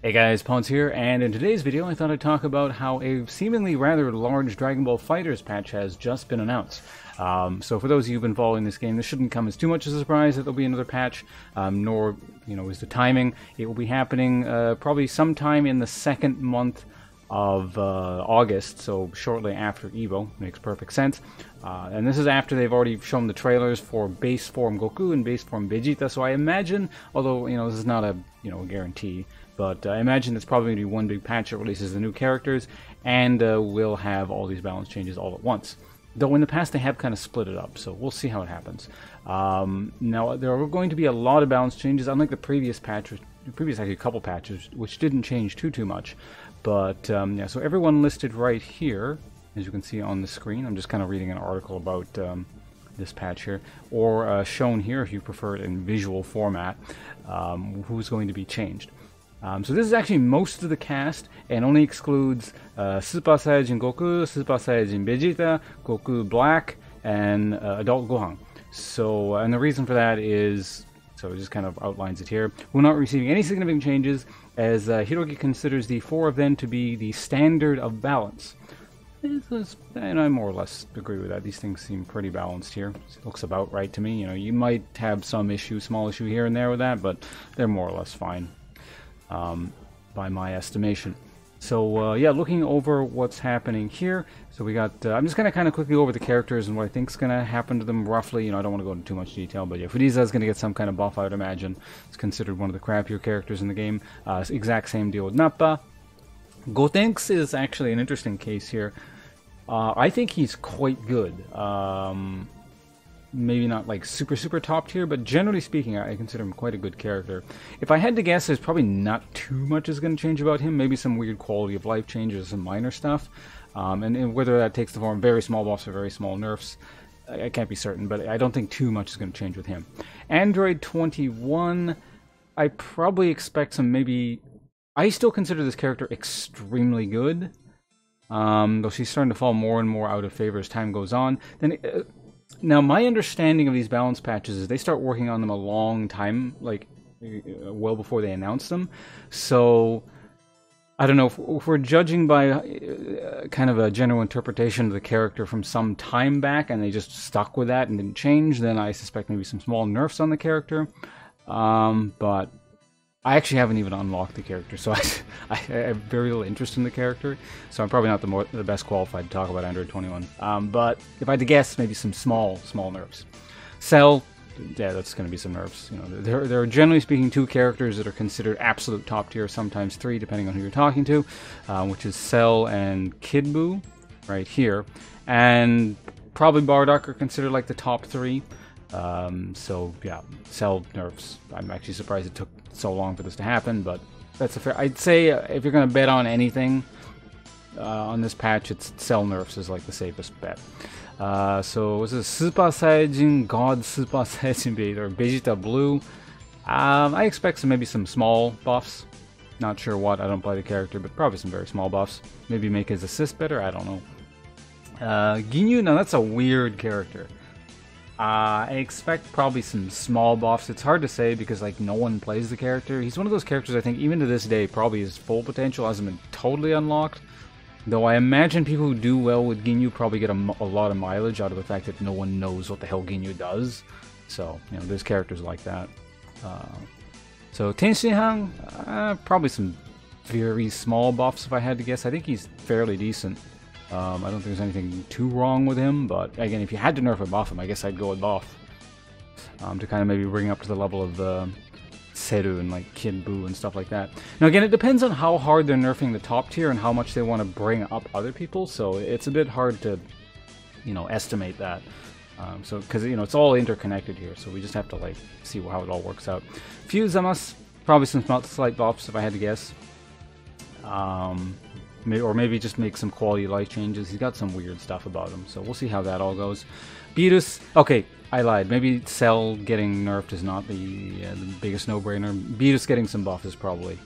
Hey guys, Pawns here, and in today's video I thought I'd talk about how a seemingly rather large Dragon Ball FighterZ patch has just been announced. So for those of you who've been following this game, this shouldn't come as too much as a surprise that there'll be another patch, nor is the timing. It will be happening probably sometime in the second month of August, so shortly after Evo. Makes perfect sense. And this is after they've already shown the trailers for base form Goku and base form Vegeta, so I imagine, although this is not a guarantee, but I imagine it's probably going to be one big patch that releases the new characters, and we'll have all these balance changes all at once. Though in the past they have kind of split it up, so we'll see how it happens. Now, there are going to be a lot of balance changes, unlike the previous patch, actually a couple patches, which didn't change too much. But, yeah, so everyone listed right here, as you can see on the screen. I'm just kind of reading an article about this patch here, or shown here if you prefer it in visual format, who's going to be changed. So this is actually most of the cast, and only excludes Super Saiyajin Goku, Super Saiyajin Vegeta, Goku Black, and Adult Gohan. So, and the reason for that is, so it just kind of outlines it here. We're not receiving any significant changes, as Hiroki considers the four of them to be the standard of balance. And I more or less agree with that. These things seem pretty balanced here. It looks about right to me. You might have some issue, small issue here and there with that, but they're more or less fine. By my estimation. So yeah, looking over what's happening here. So we got, I'm just going to kind of quickly go over the characters and what I think is going to happen to them roughly. I don't want to go into too much detail, but yeah, Frieza is going to get some kind of buff, I would imagine. It's considered one of the crappier characters in the game. Exact same deal with Nappa. Gotenks is actually an interesting case here. I think he's quite good. Maybe not like super top tier, but generally speaking, I consider him quite a good character. If I had to guess, there's probably not too much is going to change about him. Maybe some weird quality of life changes, some minor stuff. And whether that takes the form of very small buffs or very small nerfs, I can't be certain, but I don't think too much is going to change with him. Android 21, I probably expect some maybe... I still consider this character extremely good, though she's starting to fall more and more out of favor as time goes on. Then... Now, my understanding of these balance patches is they start working on them a long time, like, well before they announce them. So, I don't know, if we're judging by kind of a general interpretation of the character from some time back, and they just stuck with that and didn't change, then I suspect maybe some small nerfs on the character. But I actually haven't even unlocked the character, so I have very little interest in the character, so I'm probably not the best qualified to talk about Android 21. But if I had to guess, maybe some small nerfs. Cell, yeah, that's going to be some nerfs. There are generally speaking two characters that are considered absolute top tier, sometimes three, depending on who you're talking to, which is Cell and Kid Buu, right here, and probably Bardock are considered like the top three. So yeah, Cell nerfs. I'm actually surprised it took so long for this to happen, but that's a fair... I'd say if you're going to bet on anything on this patch, it's Cell nerfs is like the safest bet. So this is Super Saiyajin God Super Saiyajin Vegeta, or Vegeta Blue. I expect maybe some small buffs. Not sure what, I don't play the character, but probably some very small buffs. Maybe make his assist better, I don't know. Ginyu, now that's a weird character. I expect probably some small buffs. It's hard to say because no one plays the character. He's one of those characters I think even to this day probably his full potential hasn't been totally unlocked. Though I imagine people who do well with Ginyu probably get a lot of mileage out of the fact that no one knows what the hell Ginyu does. So, there's characters like that. So Tenshinhan, probably some very small buffs if I had to guess. I think he's fairly decent. I don't think there's anything too wrong with him, but again, if you had to nerf or buff him, I guess I'd go with buff. To kind of maybe bring up to the level of Seru and Kid Buu and stuff like that. Now again, it depends on how hard they're nerfing the top tier and how much they want to bring up other people, so it's a bit hard to, estimate that. Because, it's all interconnected here, so we just have to, see how it all works out. Fuzamas, probably some slight buffs if I had to guess. Or maybe just make some quality of life changes. He's got some weird stuff about him, so we'll see how that all goes. Beerus, okay, I lied. Maybe Cell getting nerfed is not the biggest no-brainer. Beerus getting some buff is probably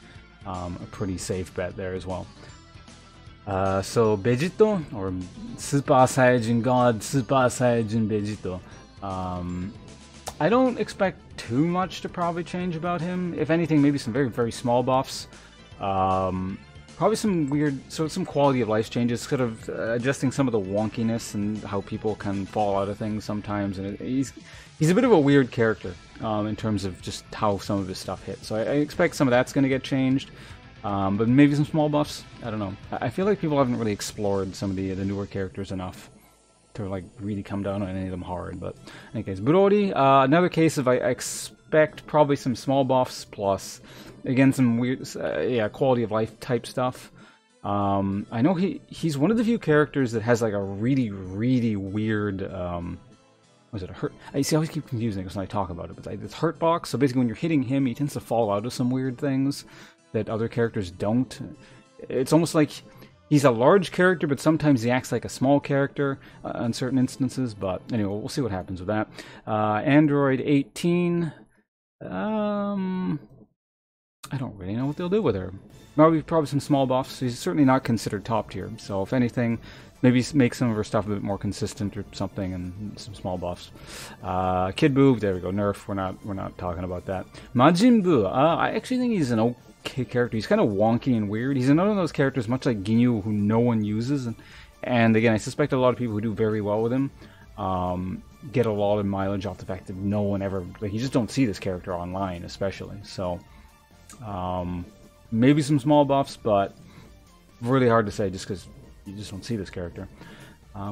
a pretty safe bet there as well. So Vegito, or Super Saiyajin God, Super Saiyajin Vegito. I don't expect too much to probably change about him. If anything, maybe some very small buffs. Probably some weird, some quality of life changes, sort of adjusting some of the wonkiness and how people can fall out of things sometimes. And he's a bit of a weird character in terms of just how some of his stuff hits. So I expect some of that's going to get changed, but maybe some small buffs. I don't know. I feel like people haven't really explored some of the newer characters enough to like really come down on any of them hard. But in any case, Brody, another case of I expect probably some small buffs plus. Again, some weird, quality of life type stuff. I know he's one of the few characters that has like a really, really weird, was it a hurt? I see, I always keep confusing this when I talk about it, but it's hurt box. So basically when you're hitting him, he tends to fall out of some weird things that other characters don't. It's almost like he's a large character, but sometimes he acts like a small character in certain instances. But anyway, we'll see what happens with that. Android 18. I don't really know what they'll do with her. Probably some small buffs. She's certainly not considered top tier. So if anything, maybe make some of her stuff a bit more consistent or something, and some small buffs. Kid Buu, there we go. Nerf. We're not talking about that. Majin Buu. I actually think he's an okay character. He's kind of wonky and weird. He's another one of those characters, much like Ginyu, who no one uses. And again, I suspect a lot of people who do very well with him get a lot of mileage off the fact that no one ever, like, you just don't see this character online, especially. So. Maybe some small buffs, but really hard to say just because you just don't see this character.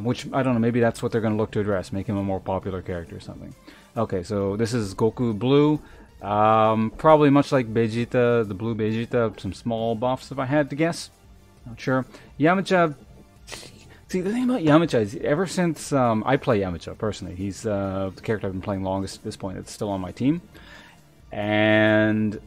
Which, I don't know, maybe that's what they're going to look to address, make him a more popular character or something. Okay, so this is Goku Blue. Probably much like Vegeta, the Blue Vegeta, some small buffs if I had to guess. Not sure. Yamcha, see, the thing about Yamcha is, ever since I play Yamcha, personally, he's the character I've been playing longest at this point. It's still on my team. And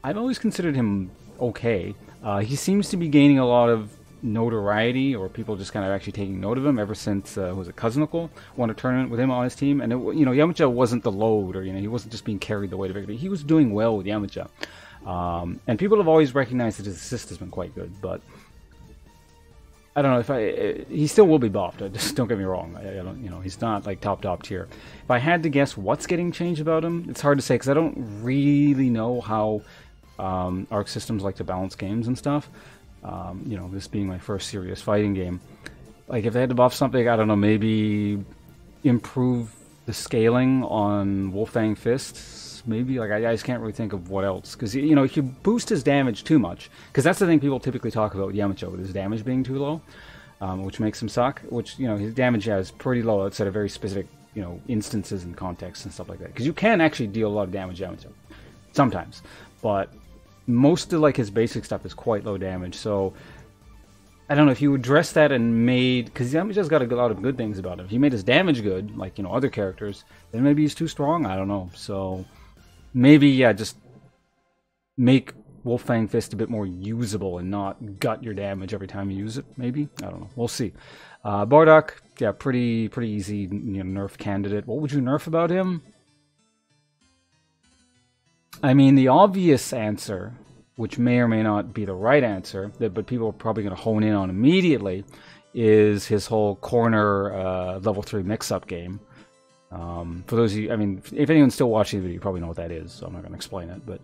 I've always considered him okay. He seems to be gaining a lot of notoriety, or people just kind of actually taking note of him ever since, was it Kazunoko won a tournament with him on his team? And, Yamcha wasn't the load, or, he wasn't just being carried the weight of everybody. He was doing well with Yamcha. And people have always recognized that his assist has been quite good, but I don't know he still will be buffed. Just don't get me wrong. I don't, he's not like top tier. If I had to guess what's getting changed about him, it's hard to say because I don't really know how Arc Systems like to balance games and stuff. This being my first serious fighting game, like if they had to buff something, I don't know, maybe improve the scaling on Wolfang Fists. Maybe, like, I just can't really think of what else, because if you boost his damage too much, because that's the thing people typically talk about with Yamcha, with his damage being too low, which makes him suck. Which his damage is pretty low outside of very specific instances and contexts and stuff like that. Because you can actually deal a lot of damage to Yamcha sometimes, but most of like his basic stuff is quite low damage. So I don't know if you address that and made, because Yamcha's got a lot of good things about him. If you made his damage good, like other characters, then maybe he's too strong. I don't know. So maybe just make Wolfang Fist a bit more usable and not gut your damage every time you use it. Maybe, I don't know. We'll see. Bardock, yeah, pretty easy nerf candidate. What would you nerf about him? I mean, the obvious answer, which may or may not be the right answer, but people are probably going to hone in on immediately, is his whole corner level 3 mix-up game. For those of you, I mean, if anyone's still watching the video, you probably know what that is, so I'm not going to explain it. But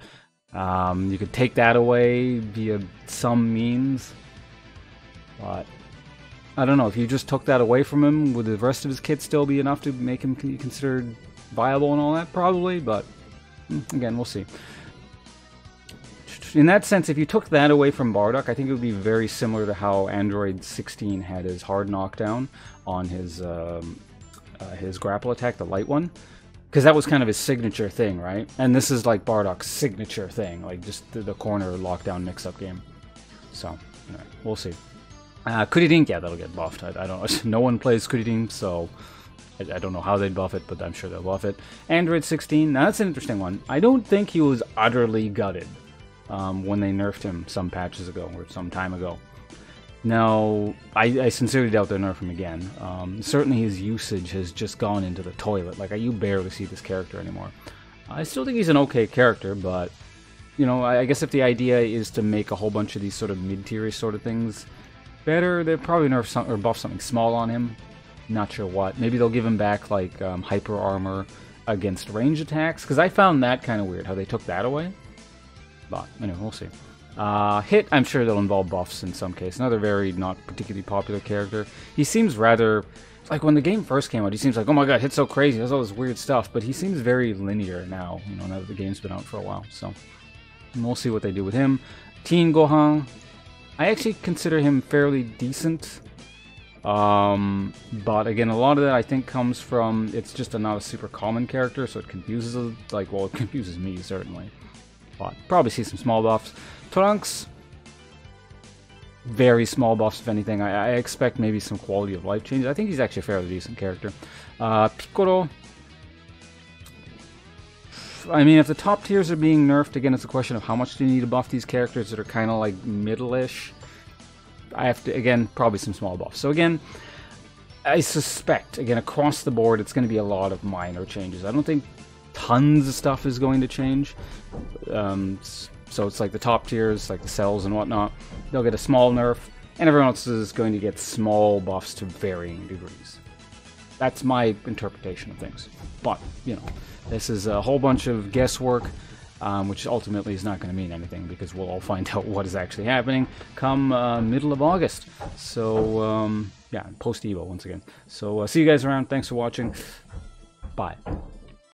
you could take that away via some means. But I don't know, if you just took that away from him, would the rest of his kit still be enough to make him considered viable and all that? Probably, but again, we'll see. In that sense, if you took that away from Bardock, I think it would be very similar to how Android 16 had his hard knockdown on his grapple attack, the light one. Because that was kind of his signature thing, right? And this is like Bardock's signature thing, like just the corner lockdown mix-up game. So, we'll see. Kuririn, yeah, that'll get buffed. I don't know. No one plays Kuririn, so I don't know how they'd buff it, but I'm sure they'll buff it. Android 16, now that's an interesting one. I don't think he was utterly gutted when they nerfed him some patches ago, or some time ago. Now, I sincerely doubt they'll nerf him again. Certainly his usage has just gone into the toilet. Like, you barely see this character anymore. I still think he's an okay character, but, I guess if the idea is to make a whole bunch of these sort of mid-tier sort of things better, they'll probably nerf or buff something small on him. Not sure what. Maybe they'll give him back, like, hyper armor against range attacks, because I found that kind of weird, how they took that away. But, anyway, we'll see. Hit, I'm sure they'll involve buffs in some case. Another very not particularly popular character. He seems rather... Like, when the game first came out, he seems like, oh my god, Hit's so crazy, he does all this weird stuff. But he seems very linear now, you know, now that the game's been out for a while. So, we'll see what they do with him. Teen Gohan, I actually consider him fairly decent. But again, a lot of that I think comes from, it's just not a super common character, so it confuses, like, well, it confuses me, certainly. But probably see some small buffs. Trunks, very small buffs, if anything. I expect maybe some quality of life changes. I think he's actually a fairly decent character. Piccolo, I mean, if the top tiers are being nerfed, again, it's a question of how much do you need to buff these characters that are kind of like middle-ish. I have to, again, probably some small buffs. So again, I suspect, again, across the board, it's going to be a lot of minor changes. I don't think tons of stuff is going to change. So it's like the top tiers, like the cells and whatnot, they'll get a small nerf, and everyone else is going to get small buffs to varying degrees. That's my interpretation of things. But, you know, this is a whole bunch of guesswork, which ultimately is not going to mean anything, because we'll all find out what is actually happening come middle of August. So, yeah, post-Evo once again. So, see you guys around. Thanks for watching. Bye.